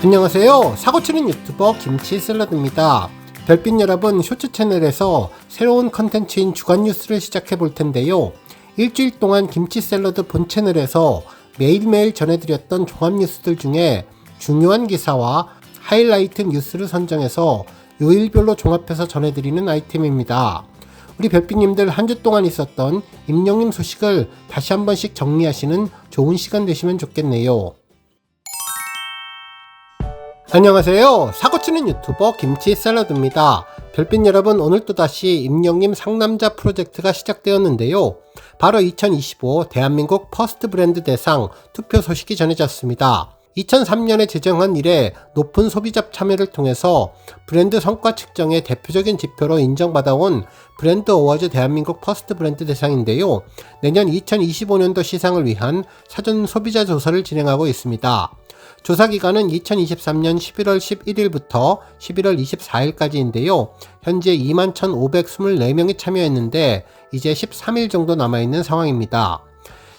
안녕하세요. 사고치는 유튜버 김치샐러드입니다. 별빛 여러분, 쇼츠 채널에서 새로운 컨텐츠인 주간 뉴스를 시작해 볼 텐데요. 일주일 동안 김치샐러드 본 채널에서 매일매일 전해드렸던 종합 뉴스들 중에 중요한 기사와 하이라이트 뉴스를 선정해서 요일별로 종합해서 전해드리는 아이템입니다. 우리 별빛님들 한 주 동안 있었던 임영님 소식을 다시 한 번씩 정리하시는 좋은 시간 되시면 좋겠네요. 안녕하세요. 사고치는 유튜버 김치샐러드입니다. 별빛 여러분, 오늘 또다시 임영님 상남자 프로젝트가 시작되었는데요. 바로 2025 대한민국 퍼스트 브랜드 대상 투표 소식이 전해졌습니다. 2003년에 제정한 이래 높은 소비자 참여를 통해서 브랜드 성과 측정의 대표적인 지표로 인정받아온 브랜드 어워즈 대한민국 퍼스트 브랜드 대상인데요. 내년 2025년도 시상을 위한 사전 소비자 조사를 진행하고 있습니다. 조사 기간은 2023년 11월 11일부터 11월 24일까지인데요. 현재 21,524명이 참여했는데 이제 13일 정도 남아있는 상황입니다.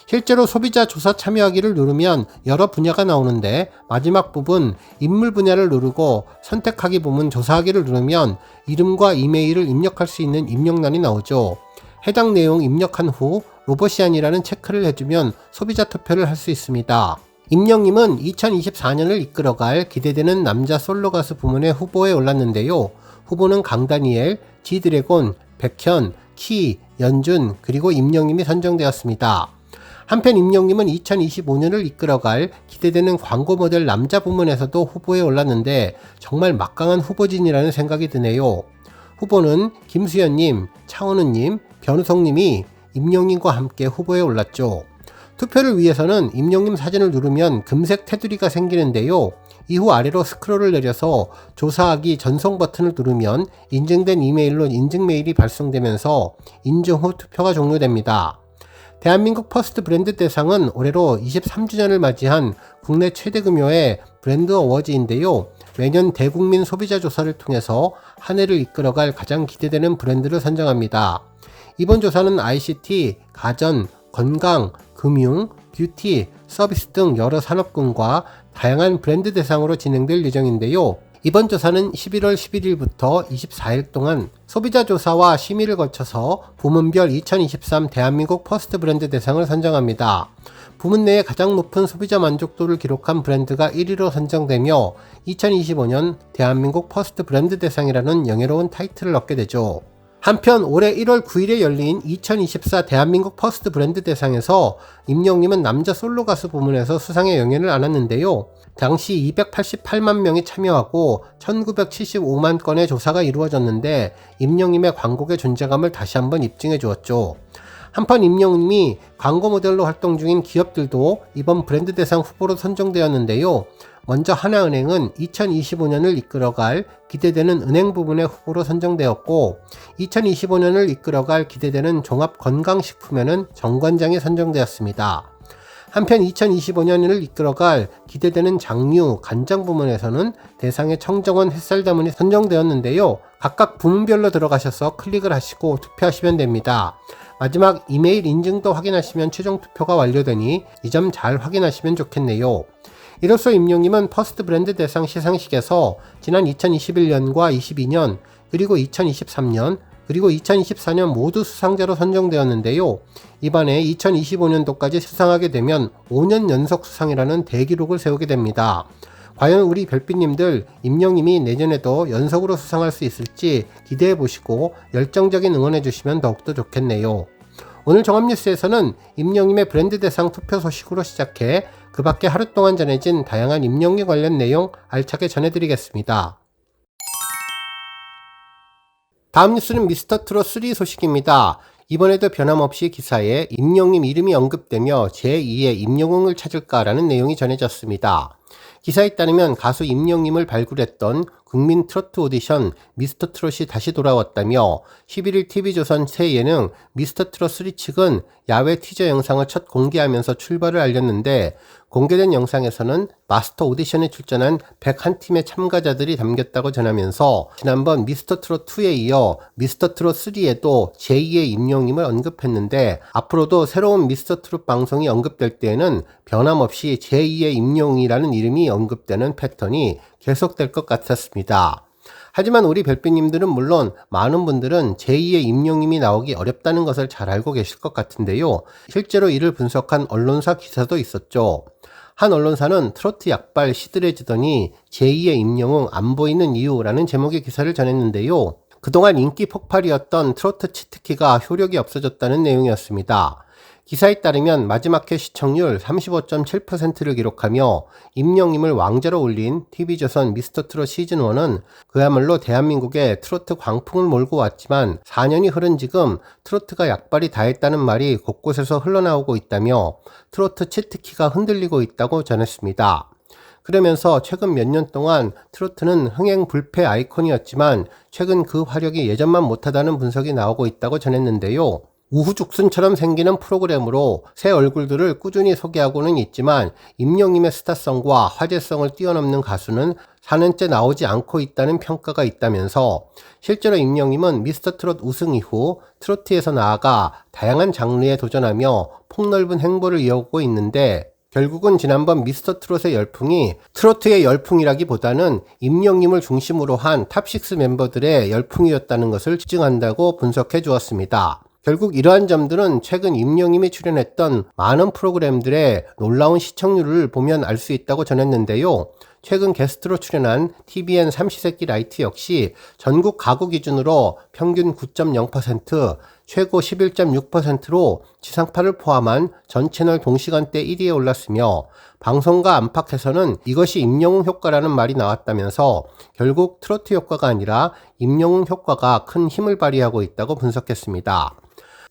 실제로 소비자 조사 참여하기를 누르면 여러 분야가 나오는데 마지막 부분 인물 분야를 누르고 선택하기 부분 조사하기를 누르면 이름과 이메일을 입력할 수 있는 입력란이 나오죠. 해당 내용 입력한 후 로봇이안이라는 체크를 해주면 소비자 투표를 할 수 있습니다. 임영님은 2024년을 이끌어갈 기대되는 남자 솔로 가수 부문의 후보에 올랐는데요. 후보는 강다니엘, 지드래곤, 백현, 키, 연준, 그리고 임영님이 선정되었습니다. 한편 임영님은 2025년을 이끌어갈 기대되는 광고 모델 남자 부문에서도 후보에 올랐는데 정말 막강한 후보진이라는 생각이 드네요. 후보는 김수현님, 차은우님, 변우성님이 임영님과 함께 후보에 올랐죠. 투표를 위해서는 임영님 사진을 누르면 금색 테두리가 생기는데요. 이후 아래로 스크롤을 내려서 조사하기 전송 버튼을 누르면 인증된 이메일로 인증 메일이 발송되면서 인증 후 투표가 종료됩니다. 대한민국 퍼스트 브랜드 대상은 올해로 23주년을 맞이한 국내 최대 규모의 브랜드 어워즈인데요. 매년 대국민 소비자 조사를 통해서 한 해를 이끌어갈 가장 기대되는 브랜드를 선정합니다. 이번 조사는 ICT, 가전, 건강, 금융, 뷰티, 서비스 등 여러 산업군과 다양한 브랜드 대상으로 진행될 예정인데요. 이번 조사는 11월 11일부터 24일 동안 소비자 조사와 심의를 거쳐서 부문별 2023 대한민국 퍼스트 브랜드 대상을 선정합니다. 부문 내에 가장 높은 소비자 만족도를 기록한 브랜드가 1위로 선정되며 2025년 대한민국 퍼스트 브랜드 대상이라는 영예로운 타이틀을 얻게 되죠. 한편 올해 1월 9일에 열린 2024 대한민국 퍼스트 브랜드 대상에서 임영님은 남자 솔로 가수 부문에서 수상의 영예를 안았는데요. 당시 288만 명이 참여하고 1975만 건의 조사가 이루어졌는데 임영님의 광곡의 존재감을 다시 한번 입증해 주었죠. 한편 임영님이 광고 모델로 활동 중인 기업들도 이번 브랜드 대상 후보로 선정되었는데요. 먼저 하나은행은 2025년을 이끌어갈 기대되는 은행 부문의 후보로 선정되었고 2025년을 이끌어갈 기대되는 종합건강식품에는 정관장이 선정되었습니다. 한편 2025년을 이끌어갈 기대되는 장류, 간장 부문에서는 대상의 청정원 햇살다문이 선정되었는데요. 각각 부문별로 들어가셔서 클릭을 하시고 투표하시면 됩니다. 마지막 이메일 인증도 확인하시면 최종 투표가 완료되니 이 점 잘 확인하시면 좋겠네요. 이로써 임영님은 퍼스트 브랜드 대상 시상식에서 지난 2021년과 22년 그리고 2023년 그리고 2024년 모두 수상자로 선정되었는데요. 이번에 2025년도까지 수상하게 되면 5년 연속 수상이라는 대기록을 세우게 됩니다. 과연 우리 별빛님들 임영님이 내년에도 연속으로 수상할 수 있을지 기대해 보시고 열정적인 응원해 주시면 더욱더 좋겠네요. 오늘 종합뉴스에서는 임영님의 브랜드 대상 투표 소식으로 시작해 그 밖에 하루 동안 전해진 다양한 임영님 관련 내용 알차게 전해드리겠습니다. 다음 뉴스는 미스터트롯 3 소식입니다. 이번에도 변함없이 기사에 임영님 이름이 언급되며 제2의 임영웅을 찾을까라는 내용이 전해졌습니다. 기사에 따르면 가수 임영님을 발굴했던 국민 트로트 오디션 미스터트롯이 다시 돌아왔다며 11일 TV조선 새 예능 미스터트롯 3 측은 야외 티저 영상을 첫 공개하면서 출발을 알렸는데 공개된 영상에서는 마스터 오디션에 출전한 101팀의 참가자들이 담겼다고 전하면서 지난번 미스터 트롯 2에 이어 미스터 트롯 3에도 제2의 임영임을 언급했는데 앞으로도 새로운 미스터 트롯 방송이 언급될 때에는 변함없이 제2의 임영웅이라는 이름이 언급되는 패턴이 계속될 것 같았습니다. 하지만 우리 별빛님들은 물론 많은 분들은 제2의 임영임이 나오기 어렵다는 것을 잘 알고 계실 것 같은데요. 실제로 이를 분석한 언론사 기사도 있었죠. 한 언론사는 트로트 약발 시들해지더니 제2의 임영웅 안 보이는 이유라는 제목의 기사를 전했는데요. 그동안 인기 폭발이었던 트로트 치트키가 효력이 없어졌다는 내용이었습니다. 기사에 따르면 마지막 회 시청률 35.7%를 기록하며 임영임을 왕자로 올린 TV조선 미스터트롯 시즌1은 그야말로 대한민국에 트로트 광풍을 몰고 왔지만 4년이 흐른 지금 트로트가 약발이 다했다는 말이 곳곳에서 흘러나오고 있다며 트로트 치트키가 흔들리고 있다고 전했습니다. 그러면서 최근 몇 년 동안 트로트는 흥행 불패 아이콘이었지만 최근 그 화력이 예전만 못하다는 분석이 나오고 있다고 전했는데요. 우후죽순처럼 생기는 프로그램으로 새 얼굴들을 꾸준히 소개하고는 있지만 임영임의 스타성과 화제성을 뛰어넘는 가수는 4년째 나오지 않고 있다는 평가가 있다면서 실제로 임영임은 미스터트롯 우승 이후 트로트에서 나아가 다양한 장르에 도전하며 폭넓은 행보를 이어오고 있는데 결국은 지난번 미스터트롯의 열풍이 트로트의 열풍이라기보다는 임영임을 중심으로 한 탑6 멤버들의 열풍이었다는 것을 증한다고 분석해 주었습니다. 결국 이러한 점들은 최근 임영임이 출연했던 많은 프로그램들의 놀라운 시청률을 보면 알 수 있다고 전했는데요. 최근 게스트로 출연한 TVN 삼시세끼 라이트 역시 전국 가구 기준으로 평균 9.0%, 최고 11.6%로 지상파를 포함한 전 채널 동시간대 1위에 올랐으며 방송과 안팎에서는 이것이 임영웅 효과라는 말이 나왔다면서 결국 트로트 효과가 아니라 임영웅 효과가 큰 힘을 발휘하고 있다고 분석했습니다.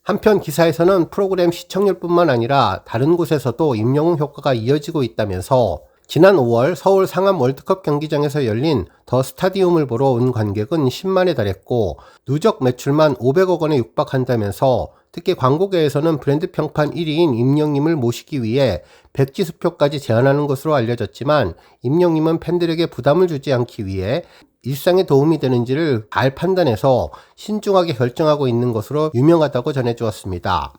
한편 기사에서는 프로그램 시청률뿐만 아니라 다른 곳에서도 임영웅 효과가 이어지고 있다면서 지난 5월 서울 상암 월드컵 경기장에서 열린 더 스타디움을 보러 온 관객은 10만에 달했고 누적 매출만 500억 원에 육박한다면서 특히 광고계에서는 브랜드 평판 1위인 임영임을 모시기 위해 백지수표까지 제안하는 것으로 알려졌지만 임영임은 팬들에게 부담을 주지 않기 위해 일상에 도움이 되는지를 잘 판단해서 신중하게 결정하고 있는 것으로 유명하다고 전해주었습니다.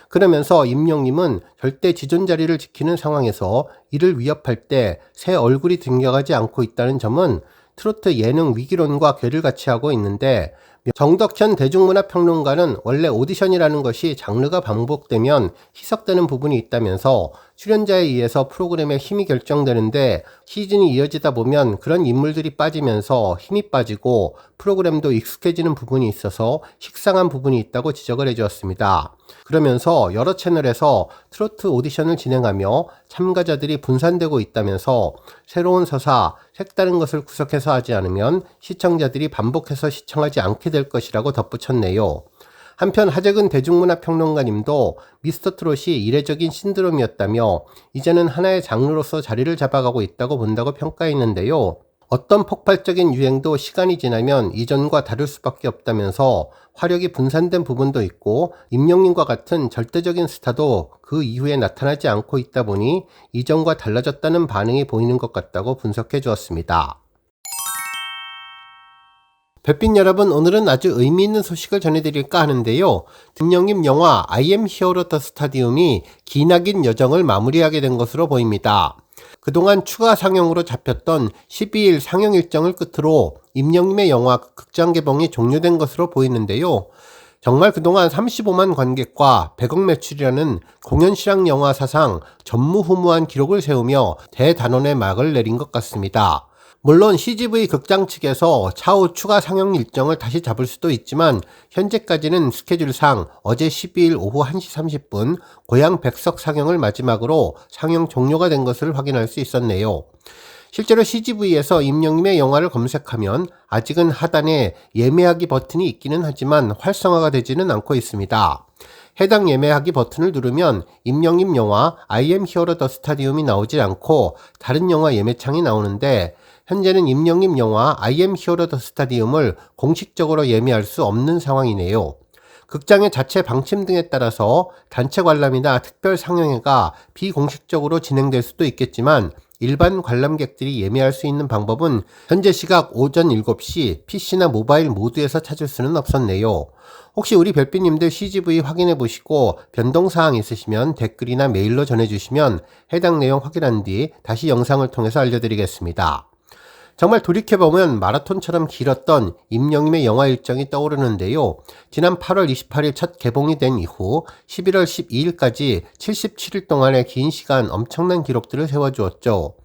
그러면서 임영임은 절대 지존 자리를 지키는 상황에서 이를 위협할 때 새 얼굴이 등장하지 않고 있다는 점은 트로트 예능 위기론과 궤를 같이 하고 있는데 정덕현 대중문화평론가는 원래 오디션이라는 것이 장르가 반복되면 희석되는 부분이 있다면서 출연자에 의해서 프로그램의 힘이 결정되는데 시즌이 이어지다 보면 그런 인물들이 빠지면서 힘이 빠지고 프로그램도 익숙해지는 부분이 있어서 식상한 부분이 있다고 지적을 해주었습니다. 그러면서 여러 채널에서 트로트 오디션을 진행하며 참가자들이 분산되고 있다면서 새로운 서사, 색다른 것을 구석해서 하지 않으면 시청자들이 반복해서 시청하지 않게 될 것이라고 덧붙였네요. 한편 하재근 대중문화평론가님도 미스터트롯이 이례적인 신드롬이었다며 이제는 하나의 장르로서 자리를 잡아가고 있다고 본다고 평가했는데요. 어떤 폭발적인 유행도 시간이 지나면 이전과 다를 수밖에 없다면서 화력이 분산된 부분도 있고 임영님과 같은 절대적인 스타도 그 이후에 나타나지 않고 있다 보니 이전과 달라졌다는 반응이 보이는 것 같다고 분석해 주었습니다. 별빛 여러분, 오늘은 아주 의미 있는 소식을 전해드릴까 하는데요. 임영임 영화 I am hero the stadium이 기나긴 여정을 마무리하게 된 것으로 보입니다. 그동안 추가 상영으로 잡혔던 12일 상영 일정을 끝으로 임영임의 영화 극장 개봉이 종료된 것으로 보이는데요. 정말 그동안 35만 관객과 100억 매출이라는 공연 실황 영화 사상 전무후무한 기록을 세우며 대단원의 막을 내린 것 같습니다. 물론 CGV 극장 측에서 차후 추가 상영 일정을 다시 잡을 수도 있지만 현재까지는 스케줄상 어제 12일 오후 1시 30분 고향 백석 상영을 마지막으로 상영 종료가 된 것을 확인할 수 있었네요. 실제로 CGV에서 임영임의 영화를 검색하면 아직은 하단에 예매하기 버튼이 있기는 하지만 활성화가 되지는 않고 있습니다. 해당 예매하기 버튼을 누르면 임영임 영화 I am hero the stadium이 나오지 않고 다른 영화 예매창이 나오는데 현재는 임영임 영화 I am hero the stadium을 공식적으로 예매할 수 없는 상황이네요. 극장의 자체 방침 등에 따라서 단체 관람이나 특별 상영회가 비공식적으로 진행될 수도 있겠지만 일반 관람객들이 예매할 수 있는 방법은 현재 시각 오전 7시 PC나 모바일 모두에서 찾을 수는 없었네요. 혹시 우리 별빛님들 CGV 확인해 보시고 변동사항 있으시면 댓글이나 메일로 전해주시면 해당 내용 확인한 뒤 다시 영상을 통해서 알려드리겠습니다. 정말 돌이켜보면 마라톤처럼 길었던 임영임의 영화 일정이 떠오르는데요. 지난 8월 28일 첫 개봉이 된 이후 11월 12일까지 77일 동안의 긴 시간 엄청난 기록들을 세워주었죠.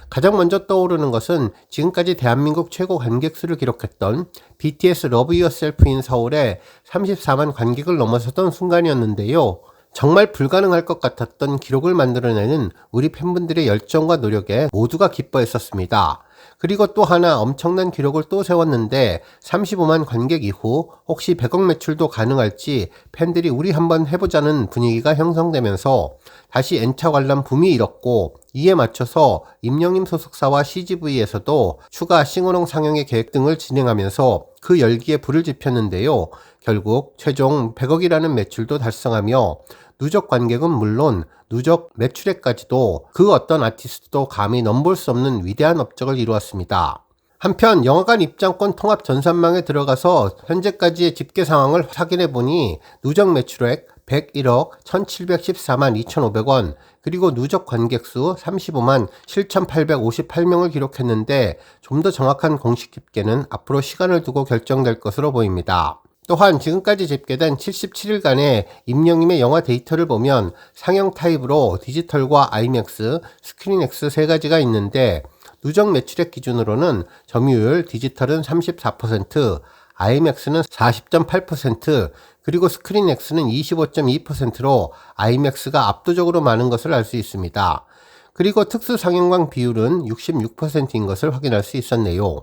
가장 먼저 떠오르는 것은 지금까지 대한민국 최고 관객수를 기록했던 BTS Love Yourself인 서울에 34만 관객을 넘어섰던 순간이었는데요. 정말 불가능할 것 같았던 기록을 만들어내는 우리 팬분들의 열정과 노력에 모두가 기뻐했었습니다. 그리고 또 하나 엄청난 기록을 또 세웠는데 35만 관객 이후 혹시 100억 매출도 가능할지 팬들이 우리 한번 해보자는 분위기가 형성되면서 다시 N차 관람 붐이 일었고, 이에 맞춰서 임영임 소속사와 CGV에서도 추가 싱어롱 상영의 계획 등을 진행하면서 그 열기에 불을 지폈는데요. 결국 최종 100억이라는 매출도 달성하며 누적 관객은 물론 누적 매출액까지도 그 어떤 아티스트도 감히 넘볼 수 없는 위대한 업적을 이루었습니다. 한편 영화관 입장권 통합 전산망에 들어가서 현재까지의 집계 상황을 확인해보니 누적 매출액 101억 1714만 2500원, 그리고 누적 관객수 35만 7858명을 기록했는데 좀 더 정확한 공식 집계는 앞으로 시간을 두고 결정될 것으로 보입니다. 또한 지금까지 집계된 77일간의 임영임의 영화 데이터를 보면 상영 타입으로 디지털과 아이맥스, 스크린X 세 가지가 있는데 누적 매출액 기준으로는 점유율 디지털은 34%, 아이맥스는 40.8%, 그리고 스크린X는 25.2%로 아이맥스가 압도적으로 많은 것을 알 수 있습니다. 그리고 특수 상영관 비율은 66%인 것을 확인할 수 있었네요.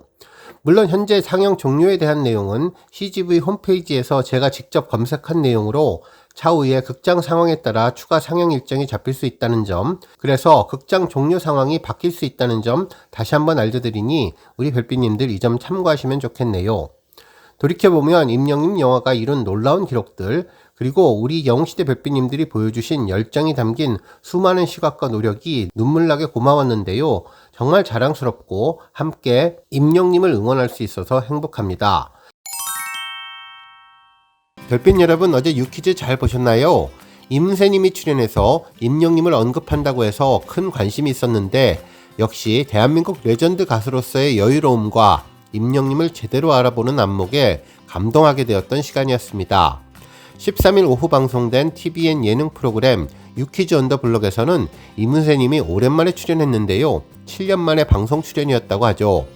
물론 현재 상영 종료에 대한 내용은 CGV 홈페이지에서 제가 직접 검색한 내용으로 차후에 극장 상황에 따라 추가 상영 일정이 잡힐 수 있다는 점, 그래서 극장 종료 상황이 바뀔 수 있다는 점 다시 한번 알려드리니 우리 별빛님들 이 점 참고하시면 좋겠네요. 돌이켜보면 임영임 영화가 이룬 놀라운 기록들, 그리고 우리 영웅시대 별빛님들이 보여주신 열정이 담긴 수많은 시각과 노력이 눈물나게 고마웠는데요. 정말 자랑스럽고 함께 임영님을 응원할 수 있어서 행복합니다. 별빛 여러분, 어제 유퀴즈 잘 보셨나요? 임은세님이 출연해서 임영님을 언급한다고 해서 큰 관심이 있었는데 역시 대한민국 레전드 가수로서의 여유로움과 임영님을 제대로 알아보는 안목에 감동하게 되었던 시간이었습니다. 13일 오후 방송된 TVN 예능 프로그램 유퀴즈 온 더 블럭에서는 임은세님이 오랜만에 출연했는데요. 7년 만에 방송 출연이었다고 하죠.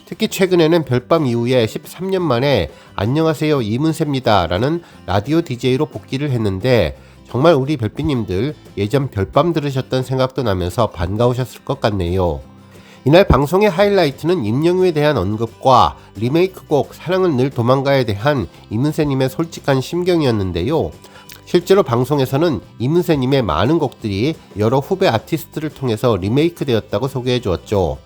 특히 최근에는 별밤 이후에 13년 만에 안녕하세요 임은세입니다 라는 라디오 DJ로 복귀를 했는데 정말 우리 별빛님들 예전 별밤 들으셨던 생각도 나면서 반가우셨을 것 같네요. 이날 방송의 하이라이트는 임영웅에 대한 언급과 리메이크곡 사랑은 늘 도망가에 대한 임은세님의 솔직한 심경이었는데요. 실제로 방송에서는 임은세님의 많은 곡들이 여러 후배 아티스트를 통해서 리메이크 되었다고 소개해 주었죠.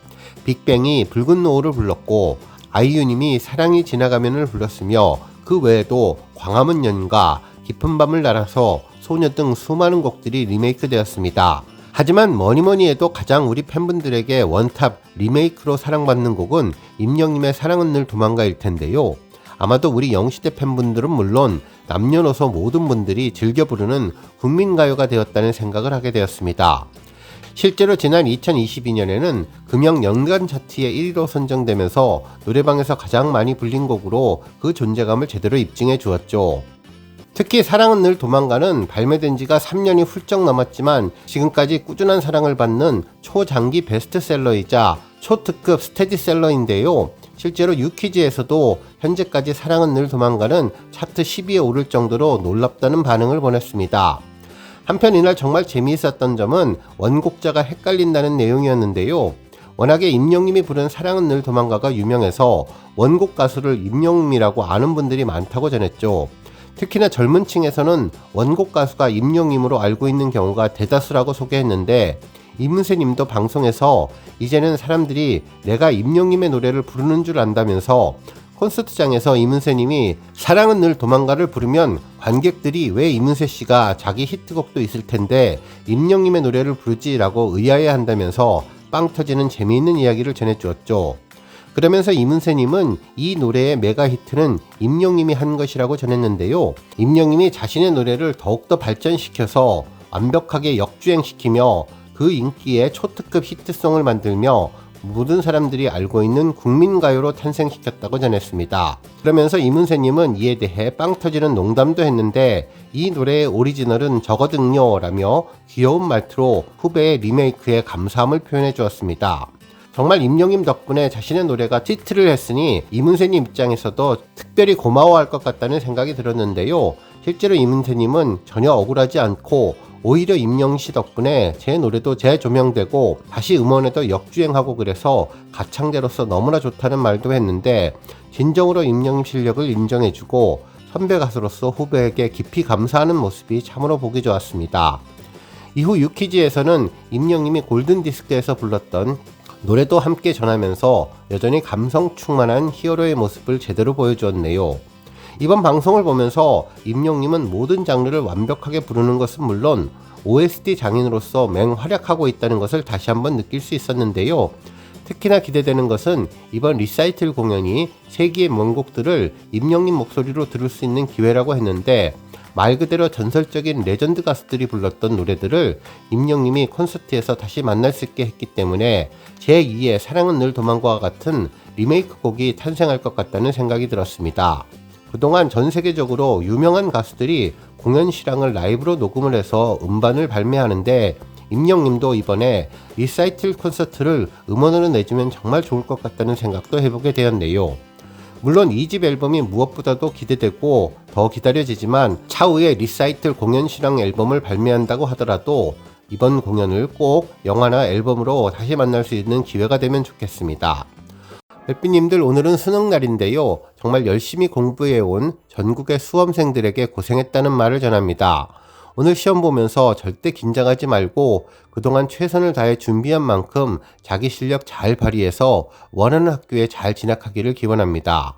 빅뱅이 붉은 노을을 불렀고 아이유님이 사랑이 지나가면을 불렀으며 그 외에도 광화문 연가, 깊은 밤을 날아서, 소녀 등 수많은 곡들이 리메이크 되었습니다. 하지만 뭐니뭐니 해도 가장 우리 팬분들에게 원탑 리메이크로 사랑받는 곡은 임영님의 사랑은 늘 도망가일 텐데요. 아마도 우리 영시대 팬분들은 물론 남녀노소 모든 분들이 즐겨 부르는 국민가요가 되었다는 생각을 하게 되었습니다. 실제로 지난 2022년에는 금영 연간 차트에 1위로 선정되면서 노래방에서 가장 많이 불린 곡으로 그 존재감을 제대로 입증해 주었죠. 특히 사랑은 늘 도망가는 발매된 지가 3년이 훌쩍 넘었지만 지금까지 꾸준한 사랑을 받는 초장기 베스트셀러이자 초특급 스테디셀러인데요. 실제로 유퀴즈에서도 현재까지 사랑은 늘 도망가는 차트 10위에 오를 정도로 놀랍다는 반응을 보냈습니다. 한편 이날 정말 재미있었던 점은 원곡자가 헷갈린다는 내용이었는데요. 워낙에 임영님이 부른 사랑은 늘 도망가가 유명해서 원곡 가수를 임영웅이라고 아는 분들이 많다고 전했죠. 특히나 젊은 층에서는 원곡 가수가 임영웅으로 알고 있는 경우가 대다수라고 소개했는데 임은세님도 방송에서 이제는 사람들이 내가 임영웅의 노래를 부르는 줄 안다면서 콘서트장에서 이문세님이 사랑은 늘 도망가를 부르면 관객들이 왜 이문세씨가 자기 히트곡도 있을 텐데 임영님의 노래를 부르지 라고 의아해한다면서 빵 터지는 재미있는 이야기를 전해주었죠. 그러면서 이문세님은 이 노래의 메가 히트는 임영님이 한 것이라고 전했는데요. 임영님이 자신의 노래를 더욱더 발전시켜서 완벽하게 역주행시키며 그 인기의 초특급 히트송을 만들며 모든 사람들이 알고 있는 국민가요로 탄생시켰다고 전했습니다. 그러면서 이문세님은 이에 대해 빵 터지는 농담도 했는데 이 노래의 오리지널은 저거든요 라며 귀여운 말투로 후배의 리메이크에 감사함을 표현해 주었습니다. 정말 임영님 덕분에 자신의 노래가 히트를 했으니 이문세님 입장에서도 특별히 고마워할 것 같다는 생각이 들었는데요. 실제로 이문세님은 전혀 억울하지 않고 오히려 임영씨 덕분에 제 노래도 재조명되고 다시 음원에도 역주행하고 그래서 가창대로서 너무나 좋다는 말도 했는데 진정으로 임영님 실력을 인정해주고 선배 가수로서 후배에게 깊이 감사하는 모습이 참으로 보기 좋았습니다. 이후 유키즈에서는 임영님이 골든디스크에서 불렀던 노래도 함께 전하면서 여전히 감성 충만한 히어로의 모습을 제대로 보여주었네요. 이번 방송을 보면서 임영님은 모든 장르를 완벽하게 부르는 것은 물론 OST 장인으로서 맹활약하고 있다는 것을 다시 한번 느낄 수 있었는데요. 특히나 기대되는 것은 이번 리사이틀 공연이 세기의 명곡들을 임영님 목소리로 들을 수 있는 기회라고 했는데 말 그대로 전설적인 레전드 가수들이 불렀던 노래들을 임영님이 콘서트에서 다시 만날 수 있게 했기 때문에 제2의 사랑은 늘 도망가와 같은 리메이크 곡이 탄생할 것 같다는 생각이 들었습니다. 그동안 전 세계적으로 유명한 가수들이 공연 실황을 라이브로 녹음을 해서 음반을 발매하는데 임영님도 이번에 리사이틀 콘서트를 음원으로 내주면 정말 좋을 것 같다는 생각도 해보게 되었네요. 물론 2집 앨범이 무엇보다도 기대되고 더 기다려지지만 차후에 리사이틀 공연 실황 앨범을 발매한다고 하더라도 이번 공연을 꼭 영화나 앨범으로 다시 만날 수 있는 기회가 되면 좋겠습니다. 별빛님들, 오늘은 수능날인데요. 정말 열심히 공부해온 전국의 수험생들에게 고생했다는 말을 전합니다. 오늘 시험 보면서 절대 긴장하지 말고 그동안 최선을 다해 준비한 만큼 자기 실력 잘 발휘해서 원하는 학교에 잘 진학하기를 기원합니다.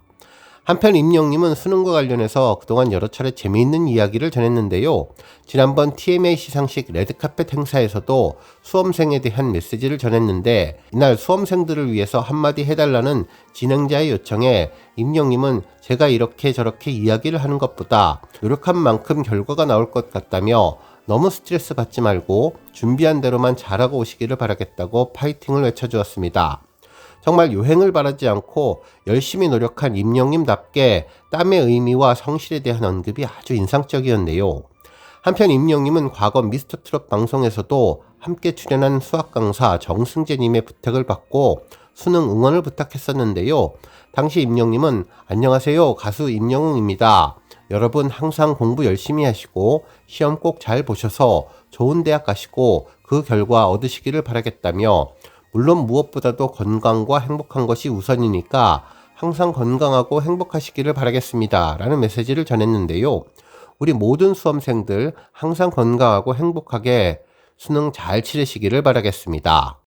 한편 임영님은 수능과 관련해서 그동안 여러 차례 재미있는 이야기를 전했는데요. 지난번 TMA 시상식 레드카펫 행사에서도 수험생에 대한 메시지를 전했는데 이날 수험생들을 위해서 한마디 해달라는 진행자의 요청에 임영님은 제가 이렇게 저렇게 이야기를 하는 것보다 노력한 만큼 결과가 나올 것 같다며 너무 스트레스 받지 말고 준비한 대로만 잘하고 오시기를 바라겠다고 파이팅을 외쳐주었습니다. 정말 요행을 바라지 않고 열심히 노력한 임영님답게 땀의 의미와 성실에 대한 언급이 아주 인상적이었네요. 한편 임영님은 과거 미스터트롯 방송에서도 함께 출연한 수학 강사 정승재님의 부탁을 받고 수능 응원을 부탁했었는데요. 당시 임영님은 안녕하세요, 가수 임영웅입니다. 여러분 항상 공부 열심히 하시고 시험 꼭 잘 보셔서 좋은 대학 가시고 그 결과 얻으시기를 바라겠다며 물론 무엇보다도 건강과 행복한 것이 우선이니까 항상 건강하고 행복하시기를 바라겠습니다 라는 메시지를 전했는데요. 우리 모든 수험생들 항상 건강하고 행복하게 수능 잘 치르시기를 바라겠습니다.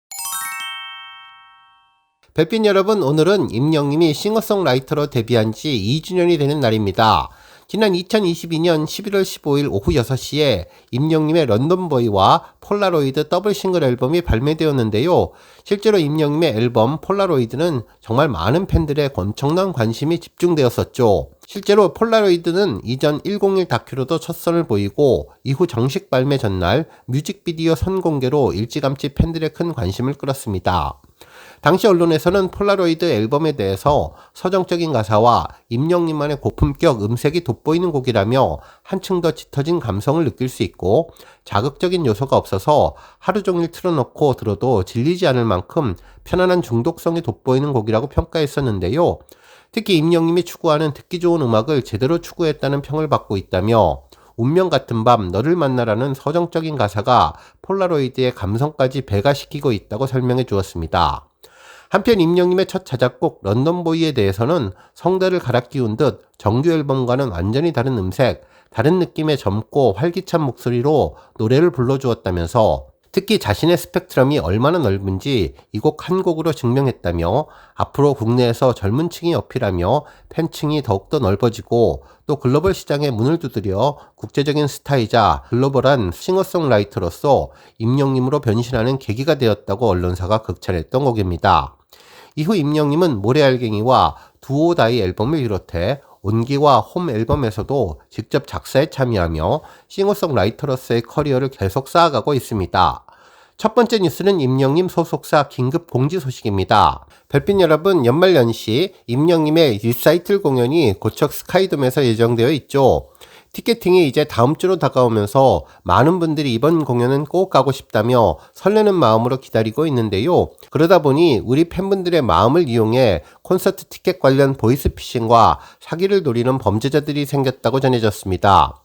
별빛 여러분, 오늘은 임영님이 싱어송라이터로 데뷔한 지 2주년이 되는 날입니다. 지난 2022년 11월 15일 오후 6시에 임영님의 런던보이와 폴라로이드 더블 싱글 앨범이 발매되었는데요. 실제로 임영님의 앨범 폴라로이드는 정말 많은 팬들의 엄청난 관심이 집중되었었죠. 실제로 폴라로이드는 이전 101 다큐로도 첫 선을 보이고 이후 정식 발매 전날 뮤직비디오 선공개로 일찌감치 팬들의 큰 관심을 끌었습니다. 당시 언론에서는 폴라로이드 앨범에 대해서 서정적인 가사와 임영님만의 고품격 음색이 돋보이는 곡이라며 한층 더 짙어진 감성을 느낄 수 있고 자극적인 요소가 없어서 하루 종일 틀어놓고 들어도 질리지 않을 만큼 편안한 중독성이 돋보이는 곡이라고 평가했었는데요. 특히 임영님이 추구하는 듣기 좋은 음악을 제대로 추구했다는 평을 받고 있다며 운명 같은 밤 너를 만나라는 서정적인 가사가 폴라로이드의 감성까지 배가시키고 있다고 설명해 주었습니다. 한편 임영님의 첫 자작곡 런던보이에 대해서는 성대를 갈아 끼운 듯 정규 앨범과는 완전히 다른 음색, 다른 느낌의 젊고 활기찬 목소리로 노래를 불러주었다면서 특히 자신의 스펙트럼이 얼마나 넓은지 이 곡 한 곡으로 증명했다며 앞으로 국내에서 젊은 층이 어필하며 팬층이 더욱더 넓어지고 또 글로벌 시장에 문을 두드려 국제적인 스타이자 글로벌한 싱어송라이터로서 임영님으로 변신하는 계기가 되었다고 언론사가 극찬했던 곡입니다. 이후 임영님은 모래알갱이와 두오다이 앨범을 비롯해 온기와 홈 앨범에서도 직접 작사에 참여하며 싱어송라이터로서의 커리어를 계속 쌓아가고 있습니다. 첫 번째 뉴스는 임영님 소속사 긴급 공지 소식입니다. 별빛 여러분, 연말연시 임영님의 리사이틀 공연이 고척 스카이돔에서 예정되어 있죠. 티켓팅이 이제 다음 주로 다가오면서 많은 분들이 이번 공연은 꼭 가고 싶다며 설레는 마음으로 기다리고 있는데요. 그러다 보니 우리 팬분들의 마음을 이용해 콘서트 티켓 관련 보이스피싱과 사기를 노리는 범죄자들이 생겼다고 전해졌습니다.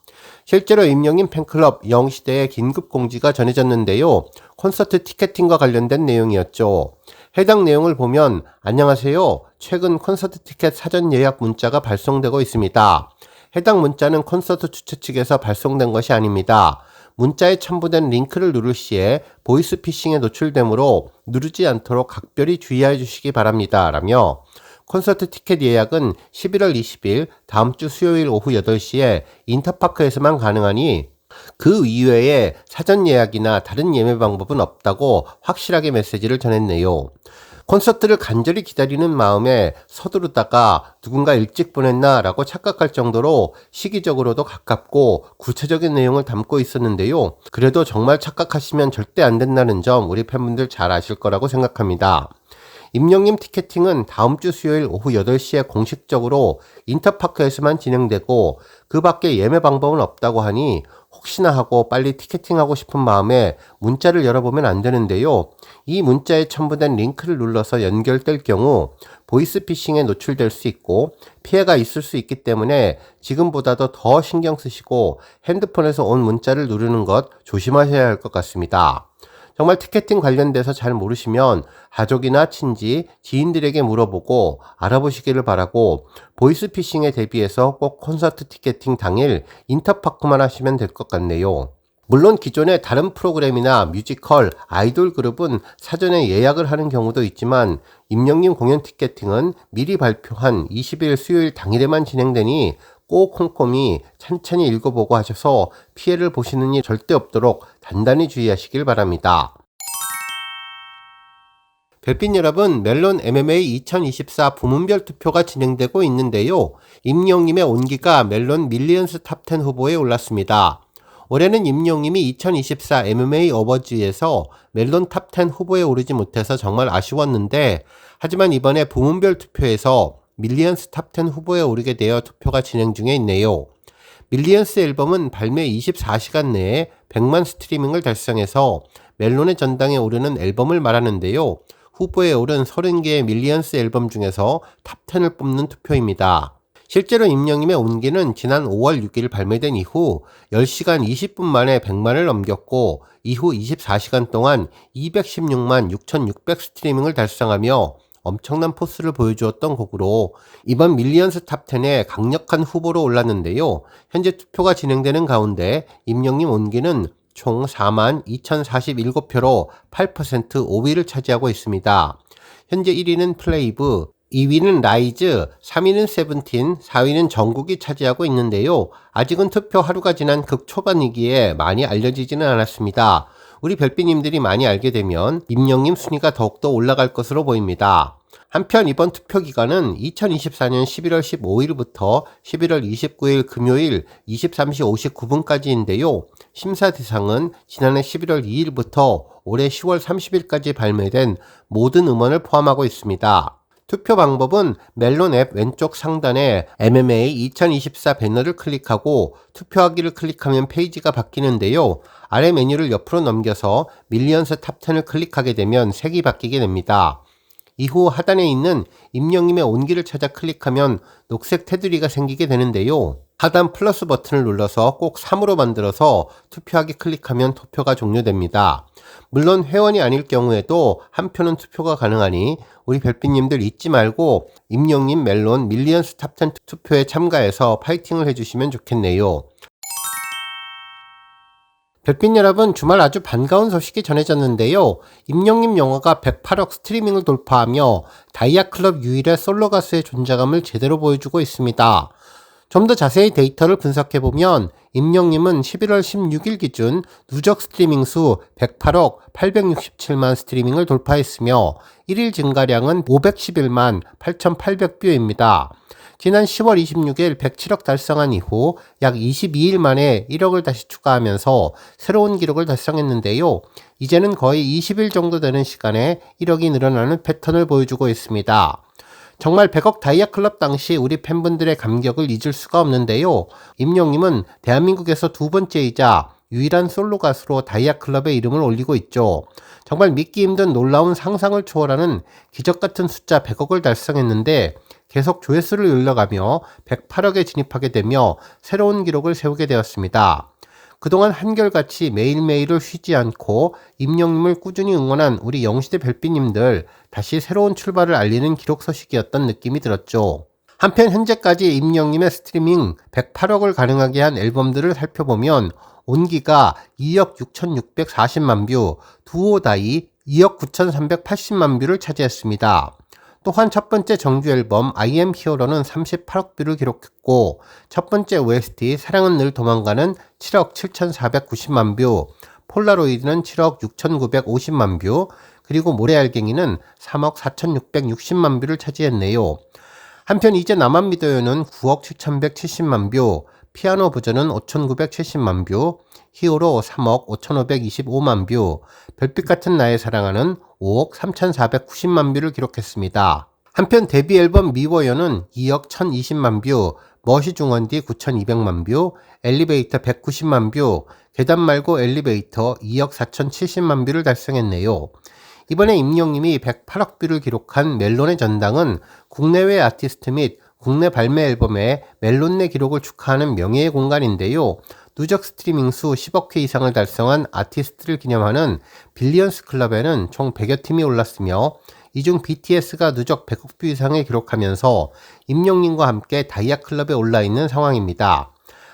실제로 임영님 팬클럽 영시대에 긴급 공지가 전해졌는데요. 콘서트 티켓팅과 관련된 내용이었죠. 해당 내용을 보면 안녕하세요. 최근 콘서트 티켓 사전 예약 문자가 발송되고 있습니다. 해당 문자는 콘서트 주최 측에서 발송된 것이 아닙니다. 문자에 첨부된 링크를 누를 시에 보이스피싱에 노출되므로 누르지 않도록 각별히 주의해 주시기 바랍니다. 라며 콘서트 티켓 예약은 11월 20일 다음 주 수요일 오후 8시에 인터파크에서만 가능하니 그 이외에 사전 예약이나 다른 예매 방법은 없다고 확실하게 메시지를 전했네요. 콘서트를 간절히 기다리는 마음에 서두르다가 누군가 일찍 보냈나 라고 착각할 정도로 시기적으로도 가깝고 구체적인 내용을 담고 있었는데요. 그래도 정말 착각하시면 절대 안 된다는 점 우리 팬분들 잘 아실 거라고 생각합니다. 임영님 티켓팅은 다음 주 수요일 오후 8시에 공식적으로 인터파크에서만 진행되고 그 밖에 예매 방법은 없다고 하니 혹시나 하고 빨리 티켓팅하고 싶은 마음에 문자를 열어보면 안 되는데요. 이 문자에 첨부된 링크를 눌러서 연결될 경우 보이스피싱에 노출될 수 있고 피해가 있을 수 있기 때문에 지금보다도 더 신경 쓰시고 핸드폰에서 온 문자를 누르는 것 조심하셔야 할 것 같습니다. 정말 티켓팅 관련돼서 잘 모르시면 가족이나 친지, 지인들에게 물어보고 알아보시기를 바라고 보이스피싱에 대비해서 꼭 콘서트 티켓팅 당일 인터파크만 하시면 될 것 같네요. 물론 기존의 다른 프로그램이나 뮤지컬, 아이돌 그룹은 사전에 예약을 하는 경우도 있지만 임영님 공연 티켓팅은 미리 발표한 20일 수요일 당일에만 진행되니 꼭 꼼꼼히 천천히 읽어보고 하셔서 피해를 보시는 일 절대 없도록 단단히 주의하시길 바랍니다. 별빛 여러분, 멜론 MMA 2024 부문별 투표가 진행되고 있는데요. 임영님의 온기가 멜론 밀리언스 탑10 후보에 올랐습니다. 올해는 임영님이 2024 MMA 어워즈에서 멜론 탑10 후보에 오르지 못해서 정말 아쉬웠는데 하지만 이번에 부문별 투표에서 밀리언스 탑10 후보에 오르게 되어 투표가 진행 중에 있네요. 밀리언스 앨범은 발매 24시간 내에 100만 스트리밍을 달성해서 멜론의 전당에 오르는 앨범을 말하는데요. 후보에 오른 30개의 밀리언스 앨범 중에서 탑10을 뽑는 투표입니다. 실제로 임영님의 온기는 지난 5월 6일 발매된 이후 10시간 20분 만에 100만을 넘겼고 이후 24시간 동안 216만 6,600 스트리밍을 달성하며 엄청난 포스를 보여주었던 곡으로 이번 밀리언스 탑10에 강력한 후보로 올랐는데요. 현재 투표가 진행되는 가운데 임영님 온기는 총 4만 2,047표로 8% 5위를 차지하고 있습니다. 현재 1위는 플레이브, 2위는 라이즈, 3위는 세븐틴, 4위는 정국이 차지하고 있는데요. 아직은 투표 하루가 지난 극초반이기에 많이 알려지지는 않았습니다. 우리 별빛님들이 많이 알게 되면 임영님 순위가 더욱더 올라갈 것으로 보입니다. 한편 이번 투표 기간은 2024년 11월 15일부터 11월 29일 금요일 23시 59분까지인데요. 심사 대상은 지난해 11월 2일부터 올해 10월 30일까지 발매된 모든 음원을 포함하고 있습니다. 투표 방법은 멜론 앱 왼쪽 상단에 MMA 2024 배너를 클릭하고 투표하기를 클릭하면 페이지가 바뀌는데요. 아래 메뉴를 옆으로 넘겨서 밀리언스 탑10을 클릭하게 되면 색이 바뀌게 됩니다. 이후 하단에 있는 임영님의 온기를 찾아 클릭하면 녹색 테두리가 생기게 되는데요. 하단 플러스 버튼을 눌러서 꼭 3으로 만들어서 투표하기 클릭하면 투표가 종료됩니다. 물론 회원이 아닐 경우에도 한 표는 투표가 가능하니 우리 별빛님들 잊지 말고 임영님 멜론 밀리언스 탑10 투표에 참가해서 파이팅을 해주시면 좋겠네요. 별빛 여러분, 주말 아주 반가운 소식이 전해졌는데요. 임영님 영화가 108억 스트리밍을 돌파하며 다이아클럽 유일의 솔로 가수의 존재감을 제대로 보여주고 있습니다. 좀 더 자세히 데이터를 분석해보면 임영님은 11월 16일 기준 누적 스트리밍 수 108억 867만 스트리밍을 돌파했으며 1일 증가량은 511만 8,800뷰입니다. 지난 10월 26일 107억 달성한 이후 약 22일 만에 1억을 다시 추가하면서 새로운 기록을 달성했는데요. 이제는 거의 20일 정도 되는 시간에 1억이 늘어나는 패턴을 보여주고 있습니다. 정말 100억 다이아클럽 당시 우리 팬분들의 감격을 잊을 수가 없는데요. 임영님은 대한민국에서 두 번째이자 유일한 솔로 가수로 다이아클럽의 이름을 올리고 있죠. 정말 믿기 힘든 놀라운 상상을 초월하는 기적같은 숫자 100억을 달성했는데 계속 조회수를 늘려가며 108억에 진입하게 되며 새로운 기록을 세우게 되었습니다. 그동안 한결같이 매일매일을 쉬지 않고 임영님을 꾸준히 응원한 우리 영시대 별빛님들 다시 새로운 출발을 알리는 기록 소식이었던 느낌이 들었죠. 한편 현재까지 임영님의 스트리밍 108억을 가능하게 한 앨범들을 살펴보면 온기가 2억 6,640만 뷰, 두오다이 2억 9,380만 뷰를 차지했습니다. 또한 첫 번째 정규 앨범 I am hero는 38억 뷰를 기록했고 첫 번째 OST 사랑은 늘 도망가는 7억 7,490만 뷰, 폴라로이드는 7억 6,950만 뷰, 그리고 모래알갱이는 3억 4,660만 뷰를 차지했네요. 한편 이제 나만 믿어요는 9억 7,170만 뷰, 피아노 버전은 5,970만 뷰, 히어로 3억 5,525만 뷰, 별빛 같은 나의 사랑하는 5억 3,490만 뷰를 기록했습니다. 한편 데뷔 앨범 미워요는 2억 1,020만 뷰, 멋이 중원디 9,200만 뷰, 엘리베이터 190만 뷰, 계단 말고 엘리베이터 2억 4,070만 뷰를 달성했네요. 이번에 임영님이 108억 뷰를 기록한 멜론의 전당은 국내외 아티스트 및 국내 발매 앨범의 멜론 내 기록을 축하하는 명예의 공간인데요. 누적 스트리밍 수 10억 회 이상을 달성한 아티스트를 기념하는 빌리언스 클럽에는 총 100여 팀이 올랐으며 이 중 BTS가 누적 100억 뷰 이상을 기록하면서 임영님과 함께 다이아 클럽에 올라있는 상황입니다.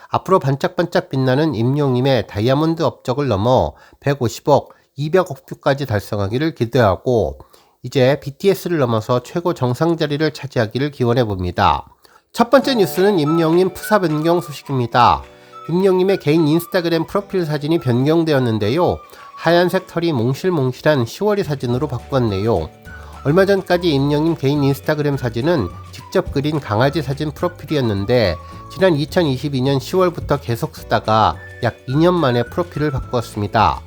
앞으로 반짝반짝 빛나는 임영님의 다이아몬드 업적을 넘어 150억, 200억 뷰까지 달성하기를 기대하고 이제 BTS를 넘어서 최고 정상 자리를 차지하기를 기원해봅니다. 첫 번째 뉴스는 임영님 프사 변경 소식입니다. 임영님의 개인 인스타그램 프로필 사진이 변경되었는데요. 하얀색 털이 몽실몽실한 10월이 사진으로 바꿨네요. 얼마 전까지 임영님 개인 인스타그램 사진은 직접 그린 강아지 사진 프로필이었는데 지난 2022년 10월부터 계속 쓰다가 약 2년 만에 프로필을 바꾸었습니다.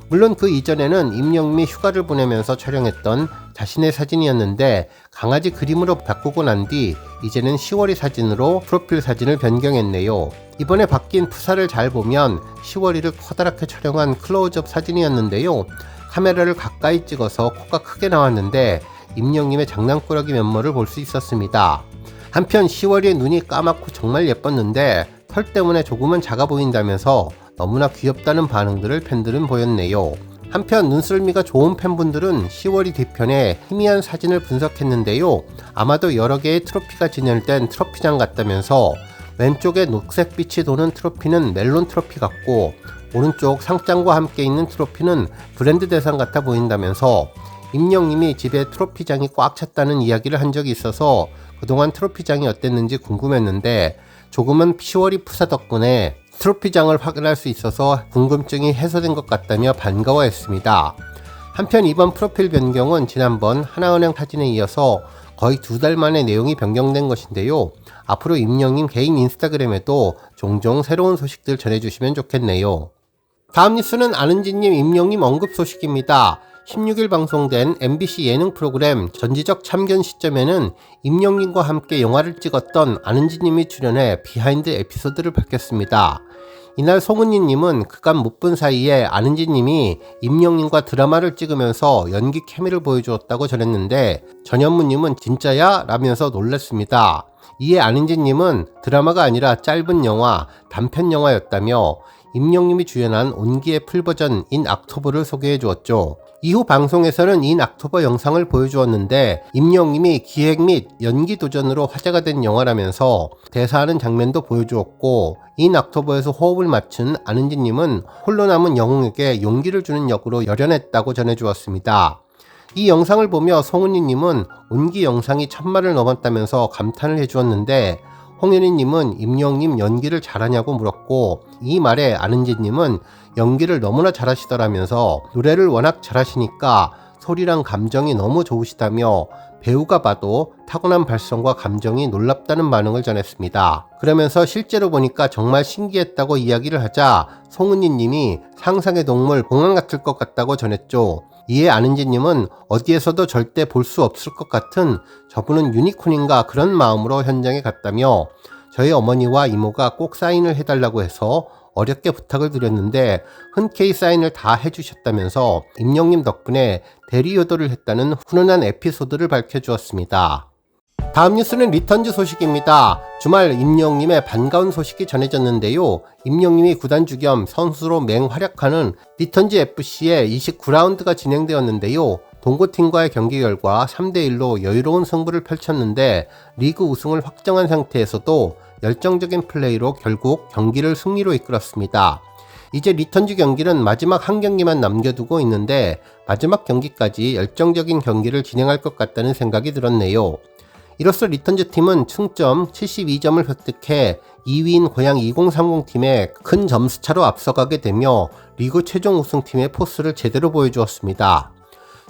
물론 그 이전에는 임영님이 휴가를 보내면서 촬영했던 자신의 사진이었는데 강아지 그림으로 바꾸고 난 뒤 이제는 10월이 사진으로 프로필 사진을 변경했네요. 이번에 바뀐 프사를 잘 보면 10월이를 커다랗게 촬영한 클로즈업 사진이었는데요. 카메라를 가까이 찍어서 코가 크게 나왔는데 임영님의 장난꾸러기 면모를 볼 수 있었습니다. 한편 10월이의 눈이 까맣고 정말 예뻤는데 털 때문에 조금은 작아 보인다면서 너무나 귀엽다는 반응들을 팬들은 보였네요. 한편 눈썰미가 좋은 팬분들은 10월이 뒤편에 희미한 사진을 분석했는데요. 아마도 여러 개의 트로피가 진열된 트로피장 같다면서 왼쪽에 녹색빛이 도는 트로피는 멜론 트로피 같고 오른쪽 상장과 함께 있는 트로피는 브랜드 대상 같아 보인다면서 임영님이 집에 트로피장이 꽉 찼다는 이야기를 한 적이 있어서 그동안 트로피장이 어땠는지 궁금했는데 조금은 10월이 푸사 덕분에 트로피장을 확인할 수 있어서 궁금증이 해소된 것 같다며 반가워했습니다. 한편 이번 프로필 변경은 지난번 하나은행 사진에 이어서 거의 2달 만에 내용이 변경된 것인데요. 앞으로 임영님 개인 인스타그램에도 종종 새로운 소식들 전해주시면 좋겠네요. 다음 뉴스는 안은지님, 임영님 언급 소식입니다. 16일 방송된 MBC 예능 프로그램 전지적 참견 시점에는 임영님과 함께 영화를 찍었던 안은지님이 출연해 비하인드 에피소드를 밝혔습니다. 이날 송은이님은 그간 못 본 사이에 안은지님이 임영님과 드라마를 찍으면서 연기 케미를 보여주었다고 전했는데 전현무님은 진짜야? 라면서 놀랐습니다. 이에 안은지님은 드라마가 아니라 짧은 영화, 단편 영화였다며 임영님이 주연한 온기의 풀버전 인 악토브를 소개해 주었죠. 이후 방송에서는 인 옥토버 영상을 보여주었는데 임영님이 기획 및 연기 도전으로 화제가 된 영화라면서 대사하는 장면도 보여주었고, 인 옥토버에서 호흡을 맞춘 안은지님은 홀로 남은 영웅에게 용기를 주는 역으로 열연했다고 전해주었습니다. 이 영상을 보며 송은이님은 온기 영상이 1000만을 넘었다면서 감탄을 해주었는데, 홍현희님은 임영님 연기를 잘하냐고 물었고, 이 말에 안은지님은 연기를 너무나 잘하시더라면서 노래를 워낙 잘하시니까 소리랑 감정이 너무 좋으시다며 배우가 봐도 타고난 발성과 감정이 놀랍다는 반응을 전했습니다. 그러면서 실제로 보니까 정말 신기했다고 이야기를 하자 송은이님이 상상의 동물 공항 같을 것 같다고 전했죠. 이에 안은지님은 어디에서도 절대 볼 수 없을 것 같은 저분은 유니콘인가 그런 마음으로 현장에 갔다며, 저희 어머니와 이모가 꼭 사인을 해달라고 해서 어렵게 부탁을 드렸는데 흔쾌히 사인을 다 해주셨다면서 임영님 덕분에 대리효도를 했다는 훈훈한 에피소드를 밝혀주었습니다. 다음 뉴스는 리턴즈 소식입니다. 주말 임영님의 반가운 소식이 전해졌는데요. 임영님이 구단주 겸 선수로 맹활약하는 리턴즈 FC의 29라운드가 진행되었는데요. 동고팀과의 경기 결과 3대1로 여유로운 승부를 펼쳤는데 리그 우승을 확정한 상태에서도 열정적인 플레이로 결국 경기를 승리로 이끌었습니다. 이제 리턴즈 경기는 마지막 한 경기만 남겨두고 있는데 마지막 경기까지 열정적인 경기를 진행할 것 같다는 생각이 들었네요. 이로써 리턴즈 팀은 승점 72점을 획득해 2위인 고양 2030팀에 큰 점수차로 앞서가게 되며 리그 최종 우승팀의 포스를 제대로 보여주었습니다.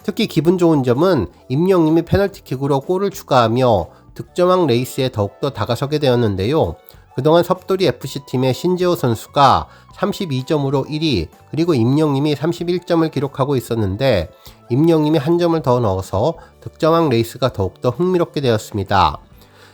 특히 기분 좋은 점은 임영님이 페널티킥으로 골을 추가하며 득점왕 레이스에 더욱더 다가서게 되었는데요. 그동안 섭돌이 FC팀의 신재호 선수가 32점으로 1위, 그리고 임영님이 31점을 기록하고 있었는데 임영님이 한 점을 더 넣어서 득점왕 레이스가 더욱더 흥미롭게 되었습니다.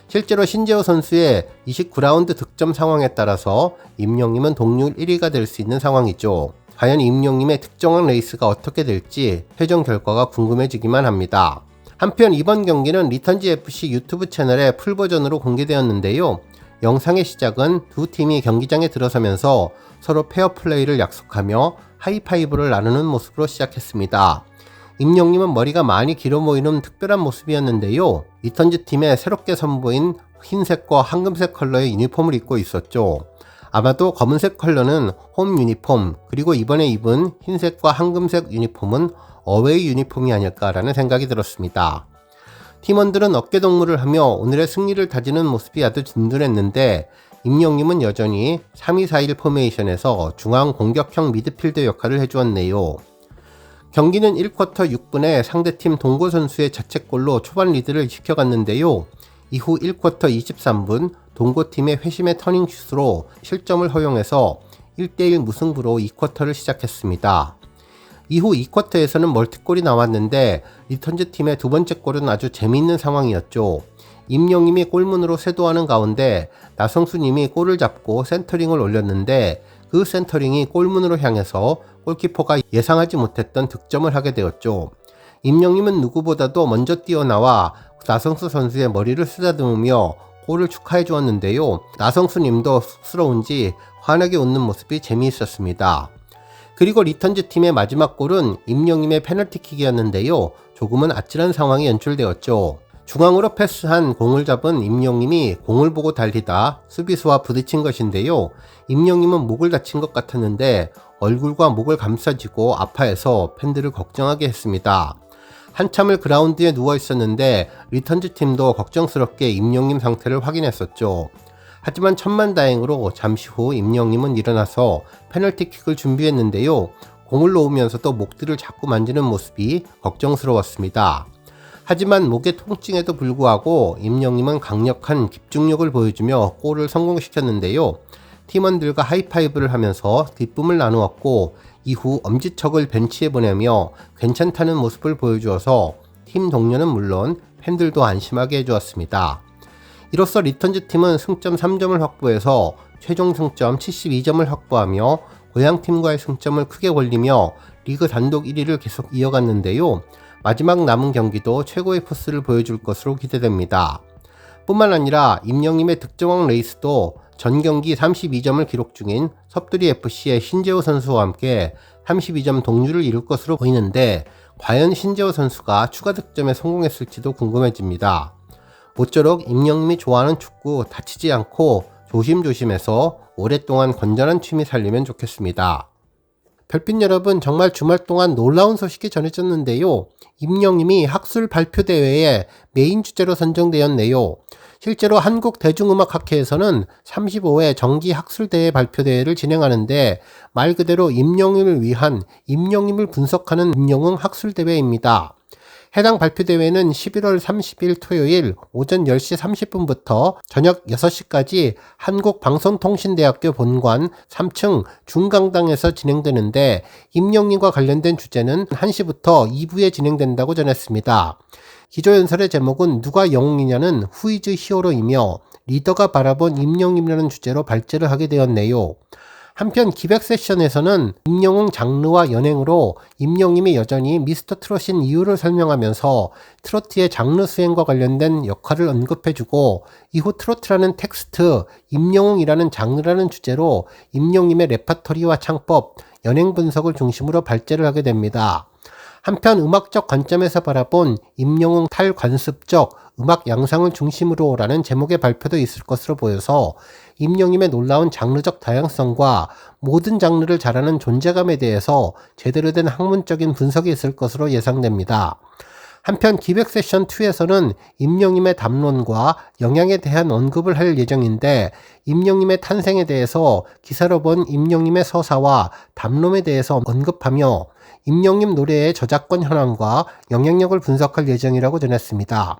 실제로 신재호 선수의 29라운드 득점 상황에 따라서 임영님은 동률 1위가 될 수 있는 상황이죠. 과연 임영님의 득점왕 레이스가 어떻게 될지 최종 결과가 궁금해지기만 합니다. 한편 이번 경기는 리턴즈 FC 유튜브 채널에 풀버전으로 공개되었는데요. 영상의 시작은 두 팀이 경기장에 들어서면서 서로 페어플레이를 약속하며 하이파이브를 나누는 모습으로 시작했습니다. 임영님은 머리가 많이 길어 보이는 특별한 모습이었는데요. 리턴즈 팀에 새롭게 선보인 흰색과 황금색 컬러의 유니폼을 입고 있었죠. 아마도 검은색 컬러는 홈 유니폼, 그리고 이번에 입은 흰색과 황금색 유니폼은 어웨이 유니폼이 아닐까라는 생각이 들었습니다. 팀원들은 어깨동무를 하며 오늘의 승리를 다지는 모습이 아주 든든했는데 임영님은 여전히 3-2-4-1 포메이션에서 중앙 공격형 미드필더 역할을 해주었네요. 경기는 1쿼터 6분에 상대팀 동고 선수의 자책골로 초반 리드를 지켜갔는데요. 이후 1쿼터 23분 동고팀의 회심의 터닝슛으로 실점을 허용해서 1대1 무승부로 2쿼터를 시작했습니다. 이후 2쿼터에서는 멀티골이 나왔는데 리턴즈 팀의 두 번째 골은 아주 재미있는 상황이었죠. 임영님이 골문으로 쇄도하는 가운데 나성수님이 골을 잡고 센터링을 올렸는데 그 센터링이 골문으로 향해서 골키퍼가 예상하지 못했던 득점을 하게 되었죠. 임영님은 누구보다도 먼저 뛰어나와 나성수 선수의 머리를 쓰다듬으며 골을 축하해 주었는데요. 나성수님도 쑥스러운지 환하게 웃는 모습이 재미있었습니다. 그리고 리턴즈 팀의 마지막 골은 임영님의 페널티킥이었는데요. 조금은 아찔한 상황이 연출되었죠. 중앙으로 패스한 공을 잡은 임영님이 공을 보고 달리다 수비수와 부딪힌 것인데요. 임영님은 목을 다친 것 같았는데 얼굴과 목을 감싸쥐고 아파해서 팬들을 걱정하게 했습니다. 한참을 그라운드에 누워 있었는데 리턴즈 팀도 걱정스럽게 임영님 상태를 확인했었죠. 하지만 천만다행으로 잠시 후 임영님은 일어나서 페널티킥을 준비했는데요. 공을 놓으면서도 목뒤를 자꾸 만지는 모습이 걱정스러웠습니다. 하지만 목의 통증에도 불구하고 임영님은 강력한 집중력을 보여주며 골을 성공시켰는데요. 팀원들과 하이파이브를 하면서 기쁨을 나누었고 이후 엄지척을 벤치에 보내며 괜찮다는 모습을 보여주어서 팀 동료는 물론 팬들도 안심하게 해주었습니다. 이로써 리턴즈 팀은 승점 3점을 확보해서 최종 승점 72점을 확보하며 고향팀과의 승점을 크게 벌리며 리그 단독 1위를 계속 이어갔는데요. 마지막 남은 경기도 최고의 포스를 보여줄 것으로 기대됩니다. 뿐만 아니라 임영님의 득점왕 레이스도 전 경기 32점을 기록 중인 섭두리 FC의 신재호 선수와 함께 32점 동률을 이룰 것으로 보이는데 과연 신재호 선수가 추가 득점에 성공했을지도 궁금해집니다. 모쪼록 임영님이 좋아하는 축구 다치지 않고 조심조심해서 오랫동안 건전한 취미 살리면 좋겠습니다. 별빛 여러분, 정말 주말 동안 놀라운 소식이 전해졌는데요. 임영님이 학술 발표대회에 메인 주제로 선정되었네요. 실제로 한국대중음악학회에서는 35회 정기학술대회 발표대회를 진행하는데 말 그대로 임영님을 위한 임영님을 분석하는 임영웅 학술대회입니다. 해당 발표대회는 11월 30일 토요일 오전 10시 30분부터 저녁 6시까지 한국방송통신대학교 본관 3층 중강당에서 진행되는데 임영님과 관련된 주제는 1시부터 2부에 진행된다고 전했습니다. 기조연설의 제목은 누가 영웅이냐는 후이즈 히어로이며 리더가 바라본 임영님이라는 주제로 발제를 하게 되었네요. 한편 기획 세션에서는 임영웅 장르와 연행으로 임영님이 여전히 미스터 트롯인 이유를 설명하면서 트로트의 장르 수행과 관련된 역할을 언급해주고 이후 트로트라는 텍스트, 임영웅이라는 장르라는 주제로 임영님의 레파토리와 창법, 연행 분석을 중심으로 발제를 하게 됩니다. 한편 음악적 관점에서 바라본 임영웅 탈관습적 음악 양상을 중심으로라는 제목의 발표도 있을 것으로 보여서 임영님의 놀라운 장르적 다양성과 모든 장르를 잘하는 존재감에 대해서 제대로 된 학문적인 분석이 있을 것으로 예상됩니다. 한편 기획 세션 2에서는 임영님의 담론과 영향에 대한 언급을 할 예정인데 임영님의 탄생에 대해서 기사로 본 임영님의 서사와 담론에 대해서 언급하며 임영님 노래의 저작권 현황과 영향력을 분석할 예정이라고 전했습니다.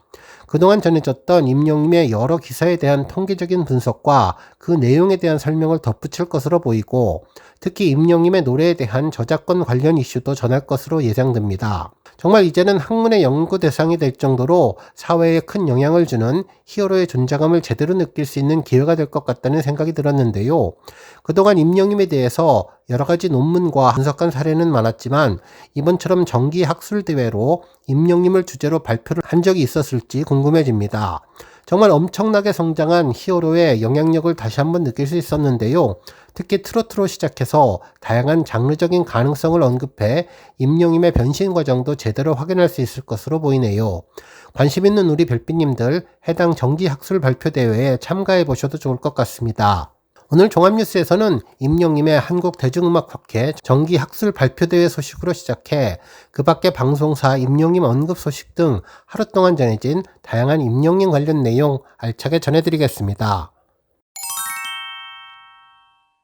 그동안 전해졌던 임영님의 여러 기사에 대한 통계적인 분석과 그 내용에 대한 설명을 덧붙일 것으로 보이고 특히 임영님의 노래에 대한 저작권 관련 이슈도 전할 것으로 예상됩니다. 정말 이제는 학문의 연구 대상이 될 정도로 사회에 큰 영향을 주는 히어로의 존재감을 제대로 느낄 수 있는 기회가 될 것 같다는 생각이 들었는데요. 그동안 임영님에 대해서 여러 가지 논문과 분석한 사례는 많았지만 이번처럼 정기 학술대회로 임영님을 주제로 발표를 한 적이 있었을지 궁금해집니다. 정말 엄청나게 성장한 히어로의 영향력을 다시 한번 느낄 수 있었는데요. 특히 트로트로 시작해서 다양한 장르적인 가능성을 언급해 임영님의 변신 과정도 제대로 확인할 수 있을 것으로 보이네요. 관심 있는 우리 별빛님들 해당 정기학술 발표대회에 참가해 보셔도 좋을 것 같습니다. 오늘 종합뉴스에서는 임영님의 한국대중음악학회 정기학술 발표대회 소식으로 시작해 그 밖에 방송사 임영님 언급 소식 등 하루 동안 전해진 다양한 임영님 관련 내용 알차게 전해드리겠습니다.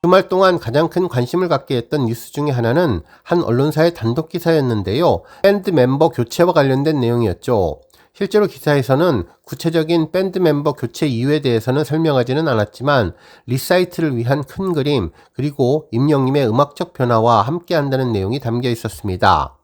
주말 동안 가장 큰 관심을 갖게 했던 뉴스 중에 하나는 한 언론사의 단독 기사였는데요. 밴드 멤버 교체와 관련된 내용이었죠. 실제로 기사에서는 구체적인 밴드 멤버 교체 이유에 대해서는 설명하지는 않았지만 리사이트를 위한 큰 그림 그리고 임영님의 음악적 변화와 함께 한다는 내용이 담겨 있었습니다.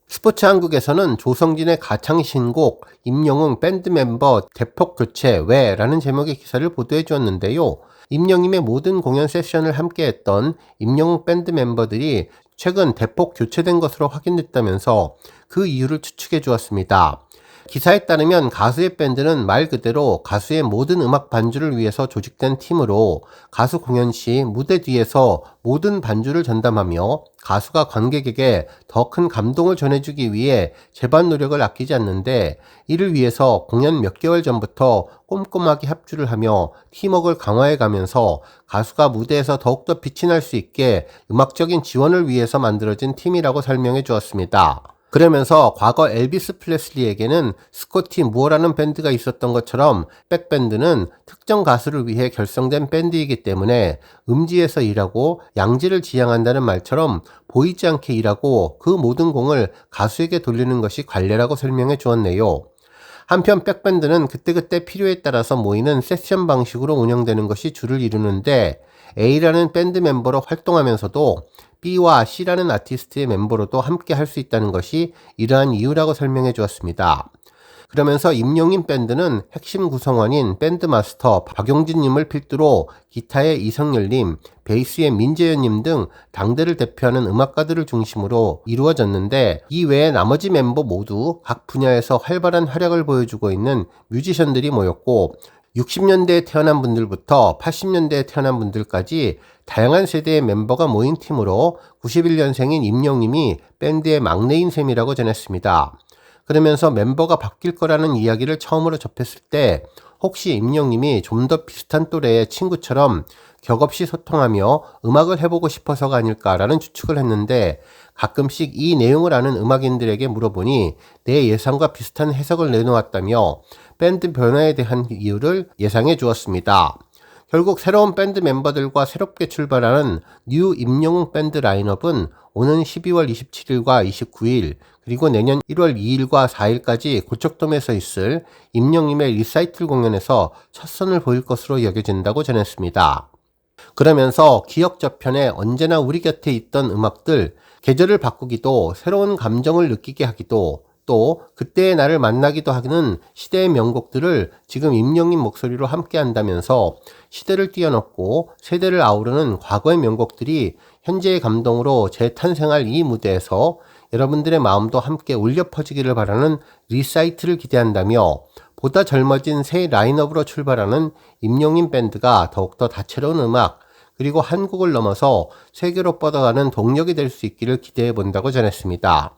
스포츠 한국에서는 조성진의 가창 신곡 임영웅 밴드 멤버 대폭 교체 왜? 라는 제목의 기사를 보도해 주었는데요. 임영님의 모든 공연 세션을 함께했던 임영웅 밴드 멤버들이 최근 대폭 교체된 것으로 확인됐다면서 그 이유를 추측해 주었습니다. 기사에 따르면 가수의 밴드는 말 그대로 가수의 모든 음악 반주를 위해서 조직된 팀으로 가수 공연 시 무대 뒤에서 모든 반주를 전담하며 가수가 관객에게 더 큰 감동을 전해주기 위해 제반 노력을 아끼지 않는데 이를 위해서 공연 몇 개월 전부터 꼼꼼하게 합주를 하며 팀워크를 강화해 가면서 가수가 무대에서 더욱더 빛이 날 수 있게 음악적인 지원을 위해서 만들어진 팀이라고 설명해 주었습니다. 그러면서 과거 엘비스 프레슬리에게는 스코티 무어라는 밴드가 있었던 것처럼 백밴드는 특정 가수를 위해 결성된 밴드이기 때문에 음지에서 일하고 양지를 지향한다는 말처럼 보이지 않게 일하고 그 모든 공을 가수에게 돌리는 것이 관례라고 설명해 주었네요. 한편 백밴드는 그때그때 필요에 따라서 모이는 세션 방식으로 운영되는 것이 주를 이루는데 A라는 밴드 멤버로 활동하면서도 B와 C라는 아티스트의 멤버로도 함께 할 수 있다는 것이 이러한 이유라고 설명해 주었습니다. 그러면서 임영님 밴드는 핵심 구성원인 밴드 마스터 박용진님을 필두로 기타의 이성열님, 베이스의 민재현님 등 당대를 대표하는 음악가들을 중심으로 이루어졌는데 이 외에 나머지 멤버 모두 각 분야에서 활발한 활약을 보여주고 있는 뮤지션들이 모였고 60년대에 태어난 분들부터 80년대에 태어난 분들까지 다양한 세대의 멤버가 모인 팀으로 91년생인 임영님이 밴드의 막내인 셈이라고 전했습니다. 그러면서 멤버가 바뀔 거라는 이야기를 처음으로 접했을 때 혹시 임영님이 좀 더 비슷한 또래의 친구처럼 격없이 소통하며 음악을 해보고 싶어서가 아닐까라는 추측을 했는데, 가끔씩 이 내용을 아는 음악인들에게 물어보니 내 예상과 비슷한 해석을 내놓았다며 밴드 변화에 대한 이유를 예상해 주었습니다. 결국 새로운 밴드 멤버들과 새롭게 출발하는 뉴 임영웅 밴드 라인업은 오는 12월 27일과 29일 그리고 내년 1월 2일과 4일까지 고척돔에서 있을 임영님의 리사이틀 공연에서 첫 선을 보일 것으로 여겨진다고 전했습니다. 그러면서 기억 저편에 언제나 우리 곁에 있던 음악들, 계절을 바꾸기도 새로운 감정을 느끼게 하기도 또 그때의 나를 만나기도 하는 시대의 명곡들을 지금 임영님 목소리로 함께 한다면서 시대를 뛰어넘고 세대를 아우르는 과거의 명곡들이 현재의 감동으로 재탄생할 이 무대에서 여러분들의 마음도 함께 울려 퍼지기를 바라는 리사이트를 기대한다며, 보다 젊어진 새 라인업으로 출발하는 임영님 밴드가 더욱더 다채로운 음악 그리고 한국을 넘어서 세계로 뻗어가는 동력이 될 수 있기를 기대해 본다고 전했습니다.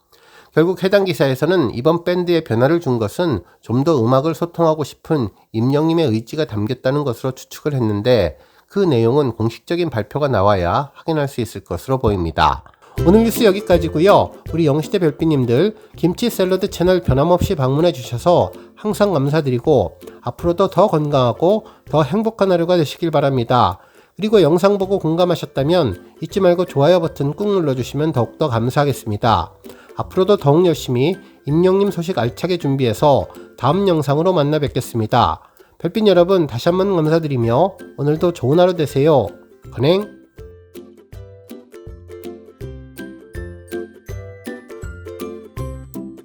결국 해당 기사에서는 이번 밴드의 변화를 준 것은 좀 더 음악을 소통하고 싶은 임영님의 의지가 담겼다는 것으로 추측을 했는데, 그 내용은 공식적인 발표가 나와야 확인할 수 있을 것으로 보입니다. 오늘 뉴스 여기까지고요. 우리 영시대 별빛님들 김치 샐러드 채널 변함없이 방문해 주셔서 항상 감사드리고 앞으로도 더 건강하고 더 행복한 하루가 되시길 바랍니다. 그리고 영상 보고 공감하셨다면 잊지 말고 좋아요 버튼 꾹 눌러주시면 더욱더 감사하겠습니다. 앞으로도 더욱 열심히 임영님 소식 알차게 준비해서 다음 영상으로 만나 뵙겠습니다. 별빛 여러분 다시 한번 감사드리며 오늘도 좋은 하루 되세요. 건행!